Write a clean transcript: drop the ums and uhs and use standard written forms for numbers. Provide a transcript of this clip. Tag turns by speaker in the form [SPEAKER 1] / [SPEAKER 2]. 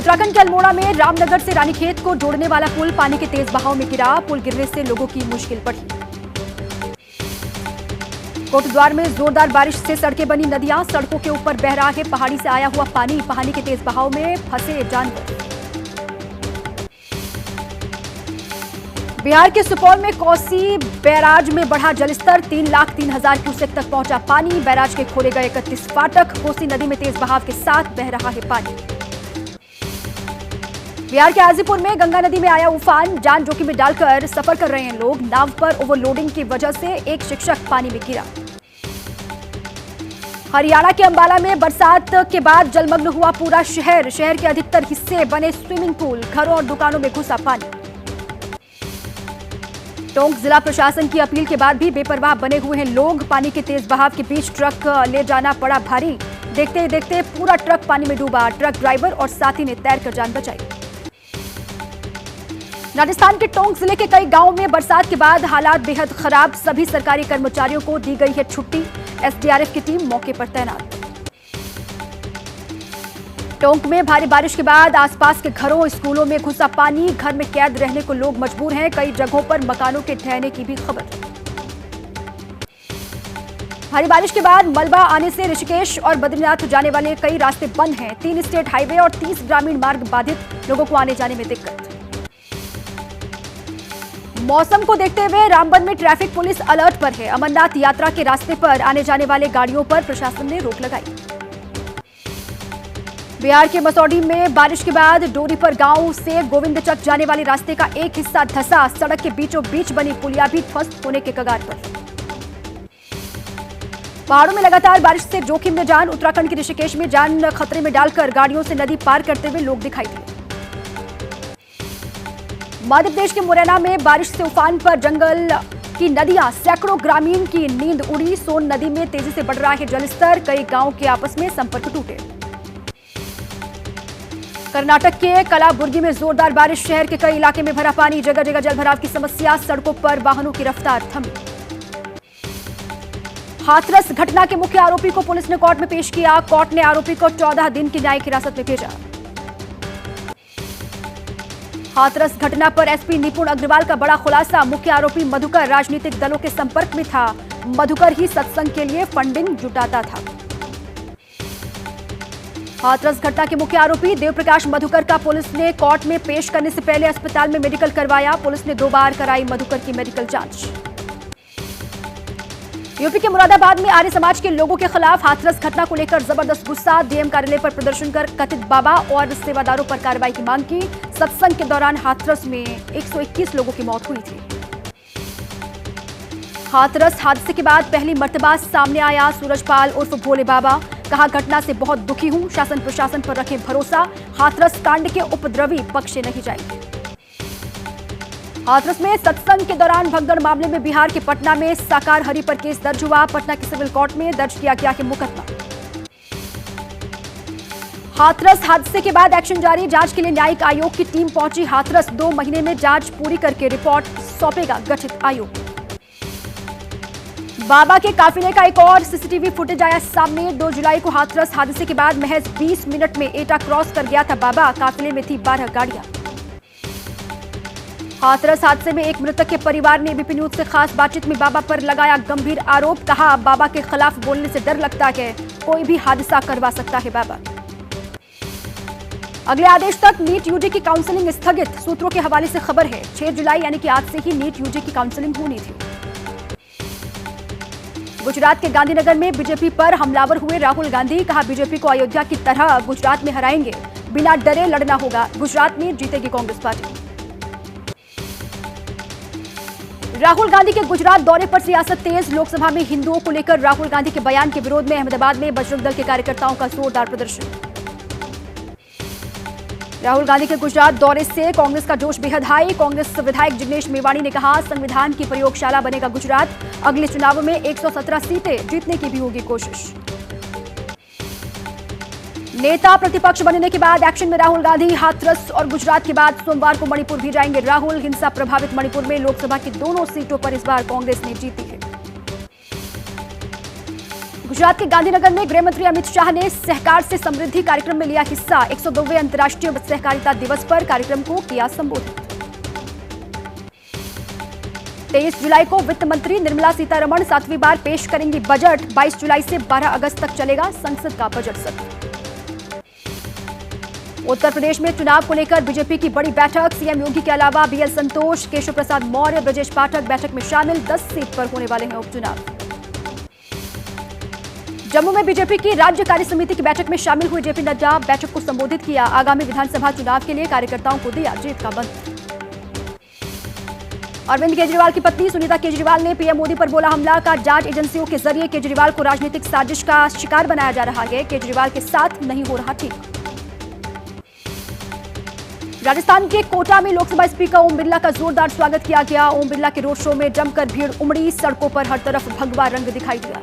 [SPEAKER 1] उत्तराखंड के अल्मोड़ा में रामनगर से रानीखेत को जोड़ने वाला पुल पानी के तेज बहाव में गिरा। पुल गिरने से लोगों की मुश्किल बढ़ी। कोटद्वार में जोरदार बारिश से सड़कें बनी नदियां, सड़कों के ऊपर बह रहा है पहाड़ी से आया हुआ पानी। पानी के तेज बहाव में फंसे जानवर। बिहार के सुपौल में कोसी बैराज में बढ़ा जलस्तर, 3,03,000 क्यूसेक तक पहुंचा पानी। बैराज के खोले गए 31 फाटक। कोसी नदी में तेज बहाव के साथ बह रहा है पानी। बिहार के हाजीपुर में गंगा नदी में आया उफान, जान जोखिम में डालकर सफर कर रहे हैं लोग। नाव पर ओवरलोडिंग की वजह से एक शिक्षक पानी में गिरा। हरियाणा के अंबाला में बरसात के बाद जलमग्न हुआ पूरा शहर। शहर के अधिकतर हिस्से बने स्विमिंग पूल, घरों और दुकानों में घुसा पानी। टोंक जिला प्रशासन की अपील के बाद भी बेपरवाह बने हुए हैं लोग। पानी के तेज बहाव के बीच ट्रक ले जाना पड़ा भारी। देखते ही देखते पूरा ट्रक पानी में डूबा। ट्रक ड्राइवर और साथी ने तैरकर जान बचाई। राजस्थान के टोंक जिले के कई गांवों में बरसात के बाद हालात बेहद खराब। सभी सरकारी कर्मचारियों को दी गई है छुट्टी। एसडीआरएफ की टीम मौके पर तैनात। टोंक में भारी बारिश के बाद आसपास के घरों, स्कूलों में घुसा पानी। घर में कैद रहने को लोग मजबूर हैं। कई जगहों पर मकानों के ढहने की भी खबर। भारी बारिश के बाद मलबा आने से ऋषिकेश और बद्रीनाथ जाने वाले कई रास्ते बंद हैं। 3 स्टेट हाईवे और 30 ग्रामीण मार्ग बाधित, लोगों को आने जाने में दिक्कत। मौसम को देखते हुए रामबन में ट्रैफिक पुलिस अलर्ट पर है। अमरनाथ यात्रा के रास्ते पर आने जाने वाले गाड़ियों पर प्रशासन ने रोक लगाई। बिहार के मसौढ़ी में बारिश के बाद डोरी पर गांव से गोविंदचक जाने वाले रास्ते का एक हिस्सा धंसा। सड़क के बीचों बीच बनी पुलिया भी ध्वस्त होने के कगार पर। पहाड़ों में लगातार बारिश से जोखिम में जान। उत्तराखंड के ऋषिकेश में जान खतरे में डालकर गाड़ियों से नदी पार करते हुए लोग दिखाई दिए। मध्य प्रदेश के मुरैना में बारिश से उफान पर जंगल की नदियां, सैकड़ों ग्रामीण की नींद उड़ी। सोन नदी में तेजी से बढ़ रहा है जलस्तर। कई गांवों के आपस में संपर्क टूटे। कर्नाटक के कलाबुर्गी में जोरदार बारिश, शहर के कई इलाके में भरा पानी। जगह जगह जलभराव की समस्या, सड़कों पर वाहनों की रफ्तार थमी। हाथरस घटना के मुख्य आरोपी को पुलिस ने कोर्ट में पेश किया। कोर्ट ने आरोपी को 14 दिन की न्यायिक हिरासत में भेजा। हाथरस घटना पर एसपी निपुण अग्रवाल का बड़ा खुलासा। मुख्य आरोपी मधुकर राजनीतिक दलों के संपर्क में था। मधुकर ही सत्संग के लिए फंडिंग जुटाता था। हाथरस घटना के मुख्य आरोपी देवप्रकाश मधुकर का पुलिस ने कोर्ट में पेश करने से पहले अस्पताल में मेडिकल करवाया। पुलिस ने 2 बार कराई मधुकर की मेडिकल जांच। यूपी के मुरादाबाद में आर्य समाज के लोगों के खिलाफ हाथरस घटना को लेकर जबरदस्त गुस्सा। डीएम कार्यालय पर प्रदर्शन कर कथित बाबा और सेवादारों पर कार्रवाई की मांग की। सत्संग के दौरान हाथरस में 121 लोगों की मौत हुई थी। हाथरस हादसे के बाद पहली मर्तबा सामने आया सूरजपाल उर्फ भोले बाबा। कहा, घटना से बहुत दुखी हूं। शासन प्रशासन पर रखें भरोसा। हाथरस कांड के उपद्रवी बख्शे नहीं जाएंगे। हाथरस में सत्संग के दौरान भगदड़ मामले में बिहार के पटना में साकार हरि पर केस दर्ज हुआ। पटना की सिविल कोर्ट में दर्ज किया गया है मुकदमा। हाथरस हादसे के बाद एक्शन जारी। जांच के लिए न्यायिक आयोग की टीम पहुंची हाथरस। 2 महीने में जांच पूरी करके रिपोर्ट सौंपेगा गठित आयोग। बाबा के काफिले का एक और सीसीटीवी फुटेज आया सामने। 2 जुलाई को हाथरस हादसे के बाद महज 20 मिनट में एटा क्रॉस कर गया था बाबा। काफिले में थी 12 गाड़ियां। हाथरस हादसे में एक मृतक के परिवार ने एबीपी न्यूज से खास बातचीत में बाबा पर लगाया गंभीर आरोप। कहा, बाबा के खिलाफ बोलने से डर लगता है। कोई भी हादसा करवा सकता है बाबा। अगले आदेश तक नीट यूजी की काउंसलिंग स्थगित। सूत्रों के हवाले से खबर है 6 जुलाई यानी कि आज से ही नीट यूजी की काउंसलिंग होनी थी। गुजरात के गांधीनगर में बीजेपी पर हमलावर हुए राहुल गांधी। कहा, बीजेपी को अयोध्या की तरह गुजरात में हराएंगे। बिना डरे लड़ना होगा। गुजरात में जीतेगी कांग्रेस पार्टी। राहुल गांधी के गुजरात दौरे पर सियासत तेज। लोकसभा में हिंदुओं को लेकर राहुल गांधी के बयान के विरोध में अहमदाबाद में बजरंग दल के कार्यकर्ताओं का जोरदार प्रदर्शन। राहुल गांधी के गुजरात दौरे से कांग्रेस का जोश बेहद हाई। कांग्रेस विधायक जिग्नेश मेवाणी ने कहा, संविधान की प्रयोगशाला बनेगा गुजरात। अगले चुनाव में 117 सीटें जीतने की भी होगी कोशिश। नेता प्रतिपक्ष बनने के बाद एक्शन में राहुल गांधी। हाथरस और गुजरात के बाद सोमवार को मणिपुर भी जाएंगे राहुल। हिंसा प्रभावित मणिपुर में लोकसभा की दोनों सीटों पर इस बार कांग्रेस ने जीती है। गुजरात के गांधीनगर में गृह मंत्री अमित शाह ने सहकार से समृद्धि कार्यक्रम में लिया हिस्सा। 102वें अंतर्राष्ट्रीय सहकारिता दिवस पर कार्यक्रम को किया संबोधित। 23 जुलाई को वित्त मंत्री निर्मला सीतारमण 7वीं बार पेश करेंगी बजट। 22 जुलाई से 12 अगस्त तक चलेगा संसद का बजट सत्र। उत्तर प्रदेश में चुनाव को लेकर बीजेपी की बड़ी बैठक। सीएम योगी के अलावा बीएल संतोष, केशव प्रसाद मौर्य, ब्रजेश पाठक बैठक में शामिल। 10 सीट पर होने वाले हैं उपचुनाव। जम्मू में बीजेपी की राज्य कार्य समिति की बैठक में शामिल हुए जेपी नड्डा। बैठक को संबोधित किया। आगामी विधानसभा चुनाव के लिए कार्यकर्ताओं को दिया जीत का मंत्र। अरविंद केजरीवाल की पत्नी सुनीता केजरीवाल ने पीएम मोदी पर बोला हमला का। जांच एजेंसियों के जरिए केजरीवाल को राजनीतिक साजिश का शिकार बनाया जा रहा है। केजरीवाल के साथ नहीं हो रहा ठीक। राजस्थान के कोटा में लोकसभा स्पीकर ओम बिरला का जोरदार स्वागत किया गया। ओम बिरला के रोड शो में जमकर भीड़ उमड़ी। सड़कों पर हर तरफ भगवा रंग दिखाई दिया।